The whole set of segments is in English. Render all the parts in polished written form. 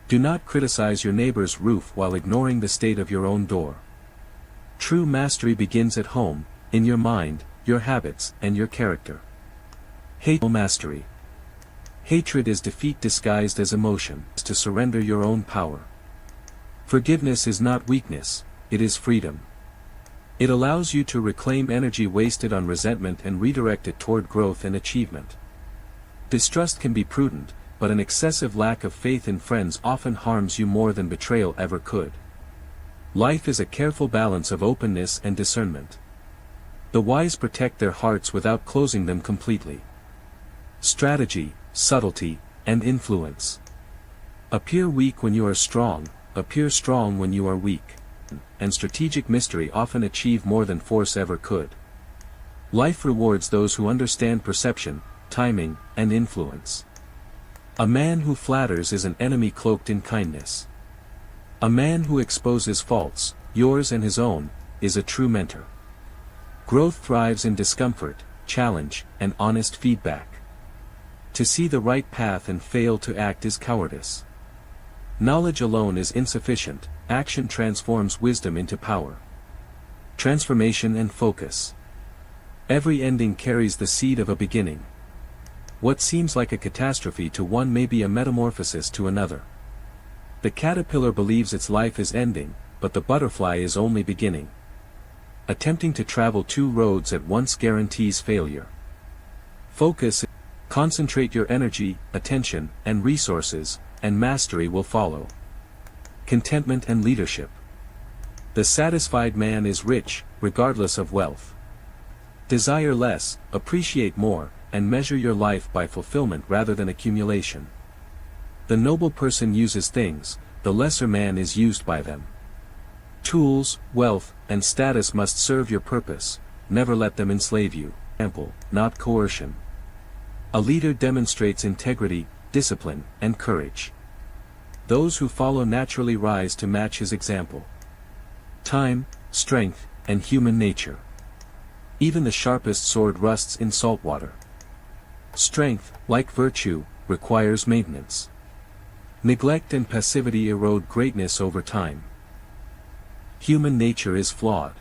Do not criticize your neighbor's roof while ignoring the state of your own door. True mastery begins at home, in your mind, your habits, and your character. Hateful mastery. Hatred is defeat disguised as emotion, to surrender your own power. Forgiveness is not weakness, it is freedom. It allows you to reclaim energy wasted on resentment and redirect it toward growth and achievement. Distrust can be prudent, but an excessive lack of faith in friends often harms you more than betrayal ever could. Life is a careful balance of openness and discernment. The wise protect their hearts without closing them completely. Strategy, subtlety, and influence. Appear weak when you are strong, appear strong when you are weak. And strategic mystery often achieve more than force ever could. Life rewards those who understand perception, timing, and influence. A man who flatters is an enemy cloaked in kindness. A man who exposes faults, yours and his own, is a true mentor. Growth thrives in discomfort, challenge, and honest feedback. To see the right path and fail to act is cowardice. Knowledge alone is insufficient, action transforms wisdom into power. Transformation and focus. Every ending carries the seed of a beginning. What seems like a catastrophe to one may be a metamorphosis to another. The caterpillar believes its life is ending, but the butterfly is only beginning. Attempting to travel two roads at once guarantees failure. Focus. Concentrate your energy, attention, and resources, and mastery will follow. Contentment and leadership. The satisfied man is rich, regardless of wealth. Desire less, appreciate more, and measure your life by fulfillment rather than accumulation. The noble person uses things, the lesser man is used by them. Tools, wealth, and status must serve your purpose, never let them enslave you. Example, not coercion. A leader demonstrates integrity, discipline, and courage. Those who follow naturally rise to match his example. Time, strength, and human nature. Even the sharpest sword rusts in salt water. Strength, like virtue, requires maintenance. Neglect and passivity erode greatness over time. Human nature is flawed.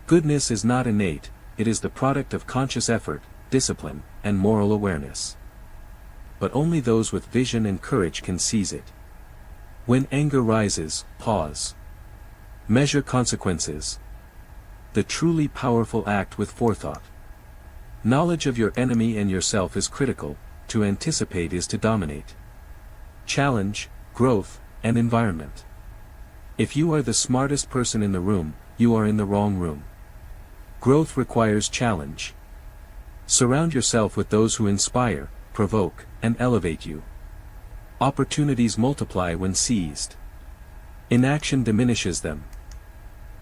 Goodness is not innate, it is the product of conscious effort, discipline, and moral awareness. But only those with vision and courage can seize it. When anger rises, pause. Measure consequences. The truly powerful act with forethought. Knowledge of your enemy and yourself is critical, to anticipate is to dominate. Challenge, growth, and environment. If you are the smartest person in the room, you are in the wrong room. Growth requires challenge. Surround yourself with those who inspire, provoke, and elevate you. Opportunities multiply when seized. Inaction diminishes them.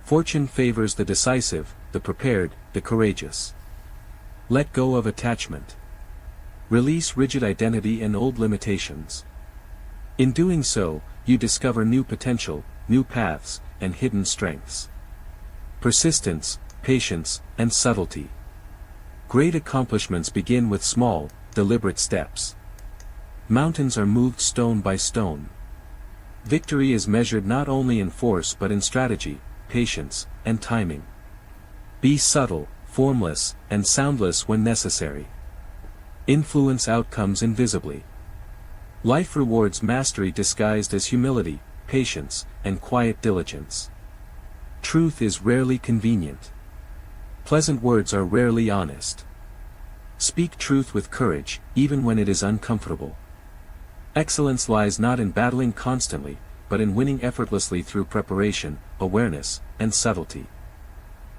Fortune favors the decisive, the prepared, the courageous. Let go of attachment. Release rigid identity and old limitations. In doing so, you discover new potential, new paths, and hidden strengths. Persistence, patience, and subtlety. Great accomplishments begin with small, deliberate steps. Mountains are moved stone by stone. Victory is measured not only in force but in strategy, patience, and timing. Be subtle, formless, and soundless when necessary. Influence outcomes invisibly. Life rewards mastery disguised as humility, patience, and quiet diligence. Truth is rarely convenient. Pleasant words are rarely honest. Speak truth with courage, even when it is uncomfortable. Excellence lies not in battling constantly, but in winning effortlessly through preparation, awareness, and subtlety.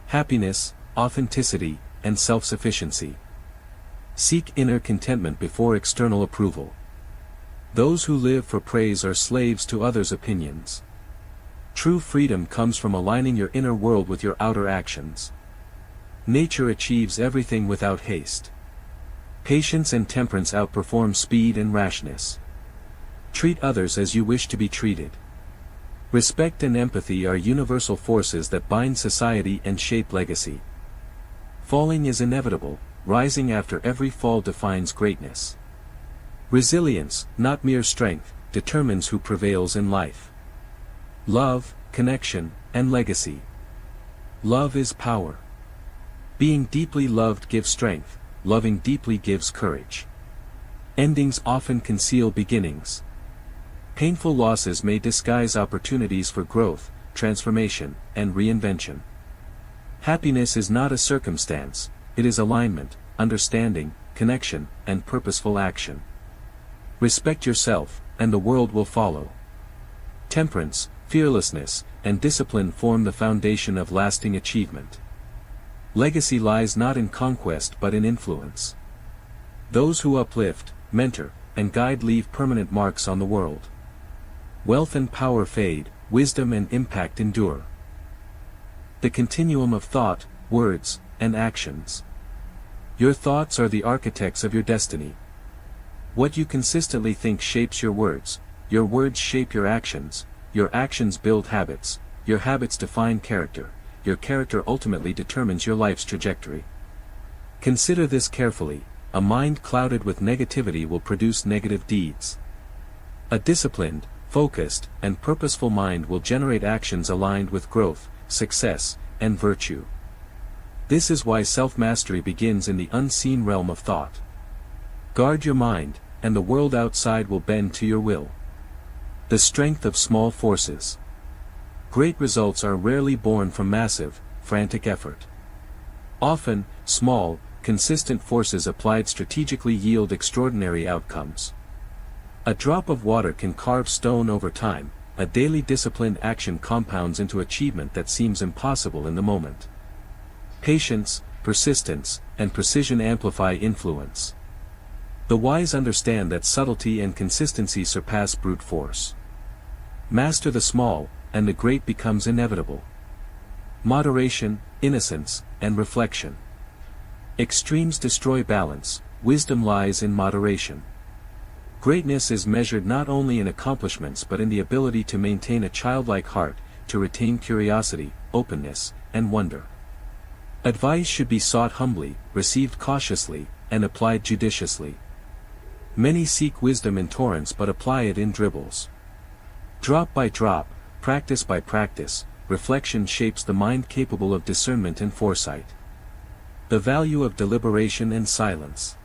Happiness, authenticity, and self-sufficiency. Seek inner contentment before external approval. Those who live for praise are slaves to others' opinions. True freedom comes from aligning your inner world with your outer actions. Nature achieves everything without haste. Patience and temperance outperform speed and rashness. Treat others as you wish to be treated. Respect and empathy are universal forces that bind society and shape legacy. Falling is inevitable, rising after every fall defines greatness. Resilience, not mere strength, determines who prevails in life. Love, connection, and legacy. Love is power. Being deeply loved gives strength, loving deeply gives courage. Endings often conceal beginnings. Painful losses may disguise opportunities for growth, transformation, and reinvention. Happiness is not a circumstance, it is alignment, understanding, connection, and purposeful action. Respect yourself, and the world will follow. Temperance, fearlessness, and discipline form the foundation of lasting achievement. Legacy lies not in conquest but in influence. Those who uplift, mentor, and guide leave permanent marks on the world. Wealth and power fade, wisdom and impact endure. The continuum of thought, words, and actions. Your thoughts are the architects of your destiny. What you consistently think shapes your words shape your actions build habits, your habits define character, your character ultimately determines your life's trajectory. Consider this carefully, a mind clouded with negativity will produce negative deeds. A disciplined, focused, and purposeful mind will generate actions aligned with growth, success, and virtue. This is why self-mastery begins in the unseen realm of thought. Guard your mind, and the world outside will bend to your will. The strength of small forces. Great results are rarely born from massive, frantic effort. Often, small, consistent forces applied strategically yield extraordinary outcomes. A drop of water can carve stone over time, a daily disciplined action compounds into achievement that seems impossible in the moment. Patience, persistence, and precision amplify influence. The wise understand that subtlety and consistency surpass brute force. Master the small, and the great becomes inevitable. Moderation, innocence, and reflection. Extremes destroy balance, wisdom lies in moderation. Greatness is measured not only in accomplishments but in the ability to maintain a childlike heart, to retain curiosity, openness, and wonder. Advice should be sought humbly, received cautiously, and applied judiciously. Many seek wisdom in torrents but apply it in dribbles. Drop by drop, practice by practice, reflection shapes the mind capable of discernment and foresight. The value of deliberation and silence.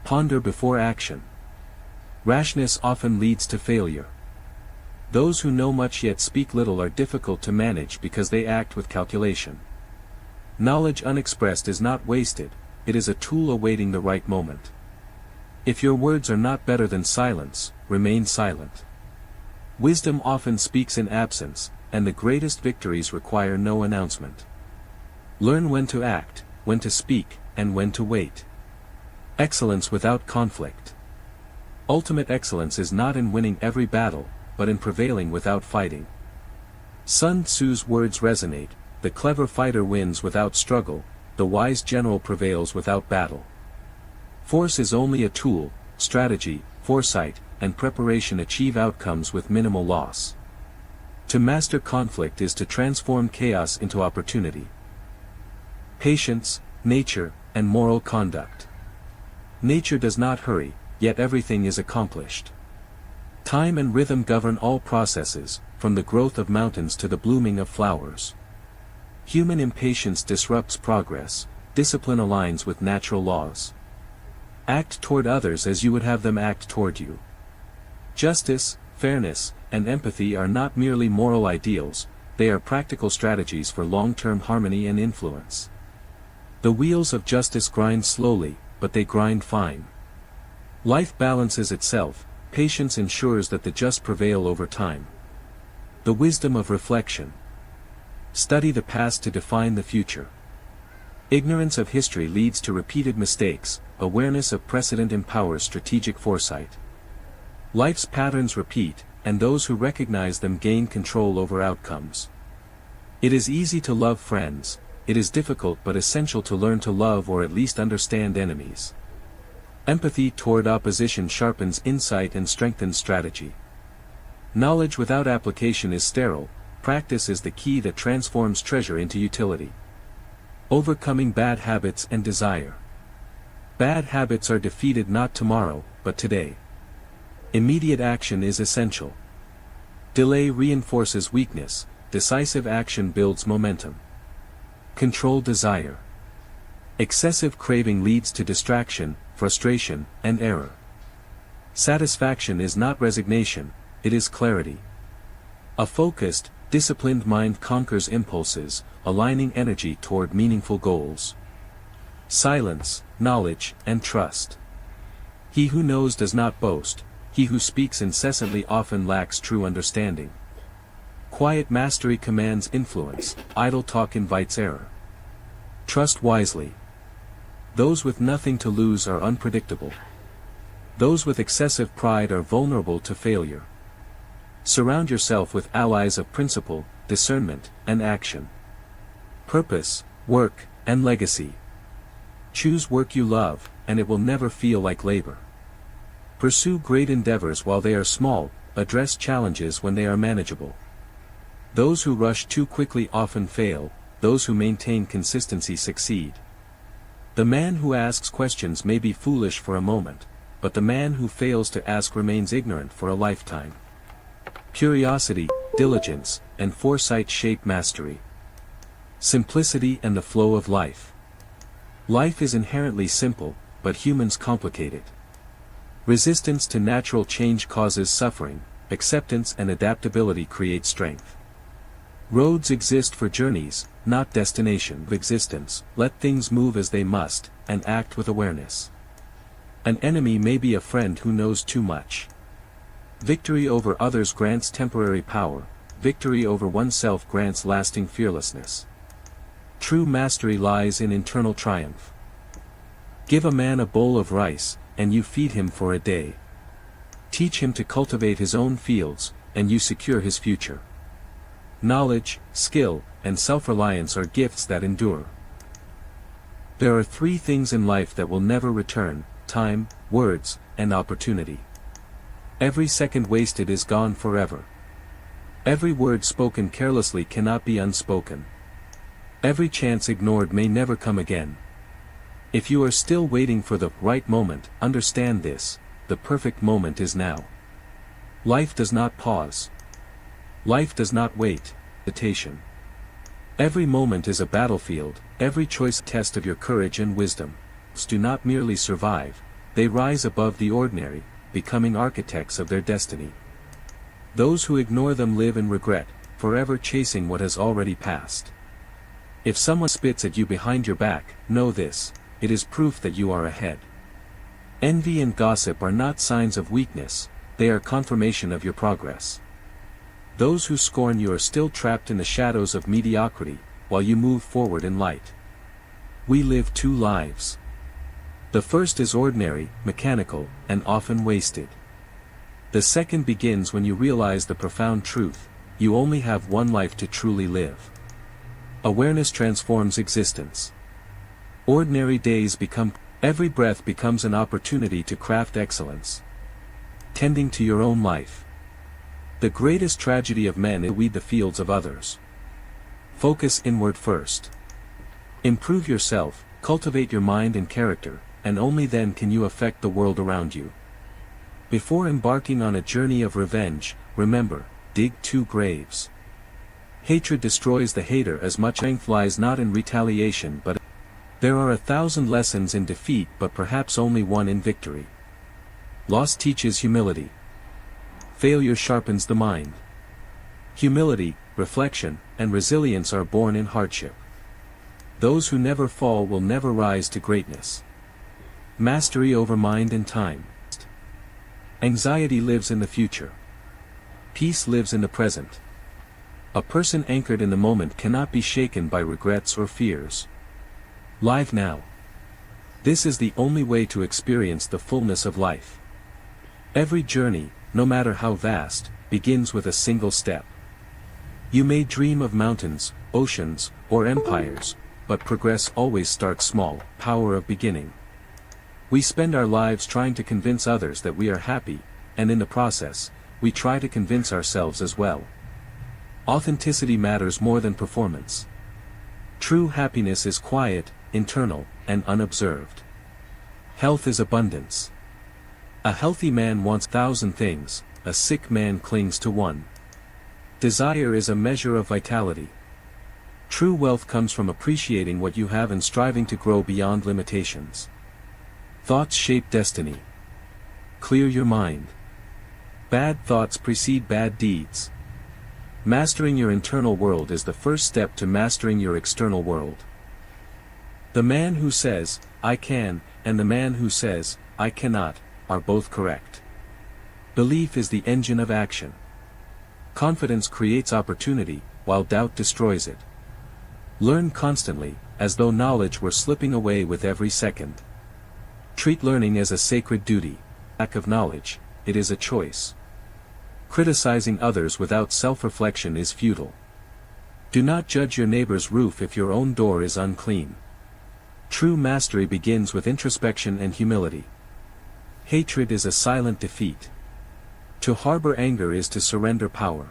Ponder before action. Rashness often leads to failure. Those who know much yet speak little are difficult to manage because they act with calculation. Knowledge unexpressed is not wasted, it is a tool awaiting the right moment. If your words are not better than silence, remain silent. Wisdom often speaks in absence, and the greatest victories require no announcement. Learn when to act, when to speak, and when to wait. Excellence without conflict. Ultimate excellence is not in winning every battle, but in prevailing without fighting. Sun Tzu's words resonate, the clever fighter wins without struggle, the wise general prevails without battle. Force is only a tool, strategy, foresight, and preparation achieve outcomes with minimal loss. To master conflict is to transform chaos into opportunity. Patience, nature, and moral conduct. Nature does not hurry, yet everything is accomplished. Time and rhythm govern all processes, from the growth of mountains to the blooming of flowers. Human impatience disrupts progress, discipline aligns with natural laws. Act toward others as you would have them act toward you. Justice, fairness, and empathy are not merely moral ideals, they are practical strategies for long-term harmony and influence. The wheels of justice grind slowly, but they grind fine. Life balances itself, patience ensures that the just prevail over time. The wisdom of reflection. Study the past to define the future. Ignorance of history leads to repeated mistakes, awareness of precedent empowers strategic foresight. Life's patterns repeat, and those who recognize them gain control over outcomes. It is easy to love friends, it is difficult but essential to learn to love or at least understand enemies. Empathy toward opposition sharpens insight and strengthens strategy. Knowledge without application is sterile, practice is the key that transforms treasure into utility. Overcoming bad habits and desire. Bad habits are defeated not tomorrow, but today. Immediate action is essential. Delay reinforces weakness, decisive action builds momentum. Control desire. Excessive craving leads to distraction, frustration, and error. Satisfaction is not resignation, it is clarity. A focused, disciplined mind conquers impulses, aligning energy toward meaningful goals. Silence, knowledge, and trust. He who knows does not boast, he who speaks incessantly often lacks true understanding. Quiet mastery commands influence, idle talk invites error. Trust wisely. Those with nothing to lose are unpredictable. Those with excessive pride are vulnerable to failure. Surround yourself with allies of principle, discernment, and action. Purpose, work, and legacy. Choose work you love, and it will never feel like labor. Pursue great endeavors while they are small, address challenges when they are manageable. Those who rush too quickly often fail, those who maintain consistency succeed. The man who asks questions may be foolish for a moment, but the man who fails to ask remains ignorant for a lifetime. Curiosity, diligence, and foresight shape mastery. Simplicity and the flow of life. Life is inherently simple, but humans complicate it. Resistance to natural change causes suffering, acceptance and adaptability create strength. Roads exist for journeys, not destination of existence. Let things move as they must, and act with awareness. An enemy may be a friend who knows too much. Victory over others grants temporary power, victory over oneself grants lasting fearlessness. True mastery lies in internal triumph. Give a man a bowl of rice, and you feed him for a day. Teach him to cultivate his own fields, and you secure his future. Knowledge, skill, and self-reliance are gifts that endure. There are three things in life that will never return: time, words, and opportunity. Every second wasted is gone forever. Every word spoken carelessly cannot be unspoken. Every chance ignored may never come again. If you are still waiting for the right moment, understand this: the perfect moment is now. Life does not pause. Life does not wait. Meditation. Every moment is a battlefield, every choice a test of your courage and wisdom. Do not merely survive, they rise above the ordinary, becoming architects of their destiny. Those who ignore them live in regret, forever chasing what has already passed. If someone spits at you behind your back, know this: it is proof that you are ahead. Envy and gossip are not signs of weakness, they are confirmation of your progress. Those who scorn you are still trapped in the shadows of mediocrity, while you move forward in light. We live two lives. The first is ordinary, mechanical, and often wasted. The second begins when you realize the profound truth: you only have one life to truly live. Awareness transforms existence. Ordinary days become, every breath becomes an opportunity to craft excellence. Tending to your own life. The greatest tragedy of men is to weed the fields of others. Focus inward first. Improve yourself, cultivate your mind and character, and only then can you affect the world around you. Before embarking on a journey of revenge, remember: dig 2 graves. Hatred destroys the hater as much. Strength lies not in retaliation but there are 1,000 lessons in defeat but perhaps only one in victory. Loss teaches humility. Failure sharpens the mind. Humility, reflection, and resilience are born in hardship. Those who never fall will never rise to greatness. Mastery over mind and time. Anxiety lives in the future. Peace lives in the present. A person anchored in the moment cannot be shaken by regrets or fears. Live now. This is the only way to experience the fullness of life. Every journey, no matter how vast, begins with a single step. You may dream of mountains, oceans, or empires, but progress always starts small. Power of beginning. We spend our lives trying to convince others that we are happy, and in the process, we try to convince ourselves as well. Authenticity matters more than performance. True happiness is quiet, internal, and unobserved. Health is abundance. A healthy man wants 1,000 things, a sick man clings to one. Desire is a measure of vitality. True wealth comes from appreciating what you have and striving to grow beyond limitations. Thoughts shape destiny. Clear your mind. Bad thoughts precede bad deeds. Mastering your internal world is the first step to mastering your external world. The man who says, "I can," and the man who says, "I cannot," are both correct. Belief is the engine of action. Confidence creates opportunity, while doubt destroys it. Learn constantly, as though knowledge were slipping away with every second. Treat learning as a sacred duty. Lack of knowledge, it is a choice. Criticizing others without self-reflection is futile. Do not judge your neighbor's roof if your own door is unclean. True mastery begins with introspection and humility. Hatred is a silent defeat. To harbor anger is to surrender power.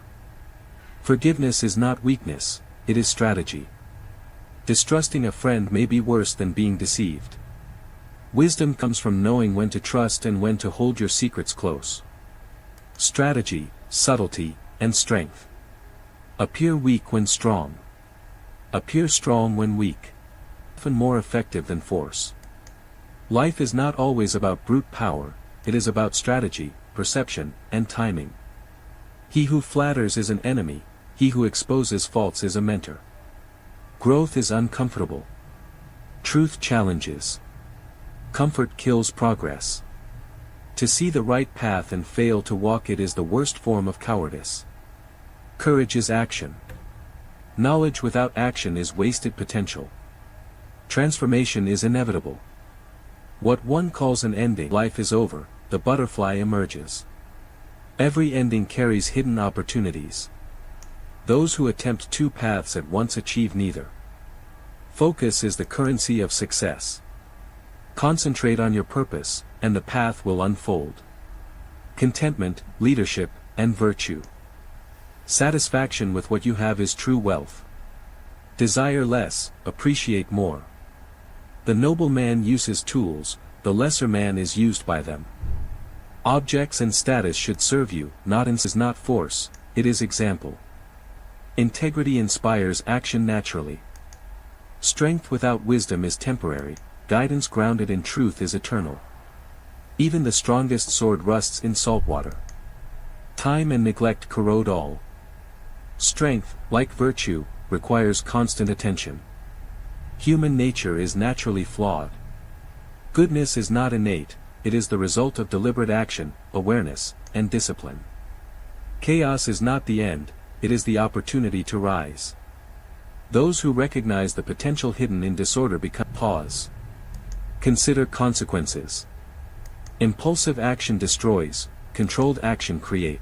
Forgiveness is not weakness, it is strategy. Distrusting a friend may be worse than being deceived. Wisdom comes from knowing when to trust and when to hold your secrets close. Strategy, subtlety, and strength. Appear weak when strong. Appear strong when weak. Often more effective than force. Life is not always about brute power, it is about strategy, perception, and timing. He who flatters is an enemy, he who exposes faults is a mentor. Growth is uncomfortable. Truth challenges. Comfort kills progress. To see the right path and fail to walk it is the worst form of cowardice. Courage is action. Knowledge without action is wasted potential. Transformation is inevitable. What one calls an ending, life is over, the butterfly emerges. Every ending carries hidden opportunities. Those who attempt two paths at once achieve neither. Focus is the currency of success. Concentrate on your purpose, and the path will unfold. Contentment, leadership, and virtue. Satisfaction with what you have is true wealth. Desire less, appreciate more. The noble man uses tools, the lesser man is used by them. Objects and status should serve you, is not force, it is example. Integrity inspires action naturally. Strength without wisdom is temporary, guidance grounded in truth is eternal. Even the strongest sword rusts in salt water. Time and neglect corrode all. Strength, like virtue, requires constant attention. Human nature is naturally flawed. Goodness is not innate, it is the result of deliberate action, awareness, and discipline. Chaos is not the end, it is the opportunity to rise. Those who recognize the potential hidden in disorder become pause. Consider consequences. Impulsive action destroys, controlled action creates.